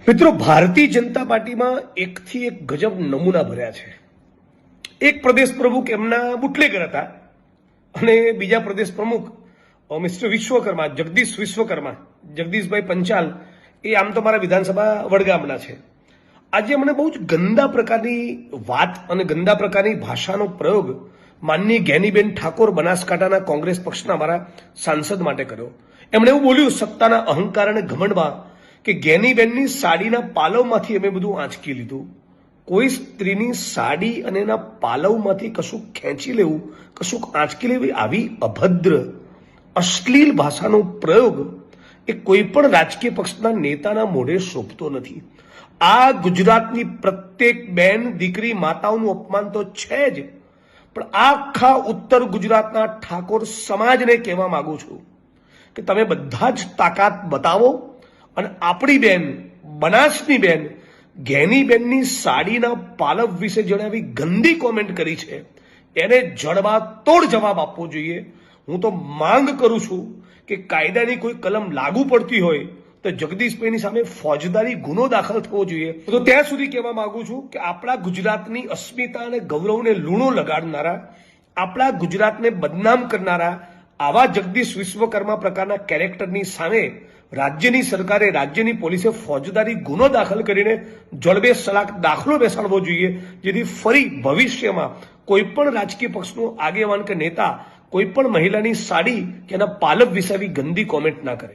મિત્રો, ભારતીય જનતા પાર્ટીમાં એકથી એક ગજબ નમૂના ભર્યા છે. એક પ્રદેશ પ્રમુખ એમના બુટલેગર હતા અને બીજા પ્રદેશ પ્રમુખ મિસ્ટર વિશ્વકર્મા, જગદીશભાઈ પંચાલ, એ આમ તો મારા વિધાનસભા વડગામના છે. આજે મને બહુ જ ગંદા પ્રકારની વાત અને ગંદા પ્રકારની ભાષાનો પ્રયોગ માનનીય જ્ઞાનીબેન ઠાકોર, બનાસકાંઠાના કોંગ્રેસ પક્ષના મારા સાંસદ માટે કર્યો. એમણે એવું બોલ્યું સત્તાના અહંકાર અને ઘમંડમાં કે જ્ઞાનીબેનની સાડીના પાલવમાંથી અમે બધું આંચકી લીધું. કોઈ સ્ત્રીની સાડી અને એના પાલવમાંથી કશું ખેંચી લેવું, કશું આંચકી લેવી, આવી અભદ્ર અશ્લીલ ભાષાનો પ્રયોગ એ કોઈ પણ રાજકીય પક્ષના નેતાના મોઢે શોભતો નથી. આ ગુજરાતની પ્રત્યેક બેન, દીકરી, માતાઓનું અપમાન તો છે જ, પણ આખા ઉત્તર ગુજરાતના ઠાકોર સમાજને કહેવા માંગુ છું કે તમે બધા જ તાકાત બતાવો અને આપણી બેન, બનાસની બેન જ્ઞાનીબેનની સાડીના પાલવ વિશે જણાવી ગંદી કોમેન્ટ કરી છે, એને જડબાતોડ જવાબ આપવો જોઈએ. હું તો માંગ કરું છું કે કાયદાની કોઈ કલમ લાગુ પડતી હોય તો જગદીશભાઈની સામે ફોજદારી ગુનો દાખલ થવો જોઈએ. તો ત્યાં સુધી કહેવા માંગુ છું કે આપણા ગુજરાતની અસ્મિતા અને ગૌરવને લૂણો લગાડનારા, આપણા ગુજરાતને બદનામ કરનારા આવા જગદીશ વિશ્વકર્મા પ્રકારના કેરેક્ટરની સામે રાજ્યની સરકારે, રાજ્યની પોલીસે ફોજદારી ગુનો દાખલ કરીને જડબે સલાક દાખલો બેસાડવો જોઈએ, જેથી ફરી ભવિષ્યમાં કોઈ પણ રાજકીય પક્ષનો આગેવાન કે નેતા કોઈ પણ મહિલાની સાડી કે એના પાલવ વિશે આવી ગંદી કોમેન્ટ ના કરે.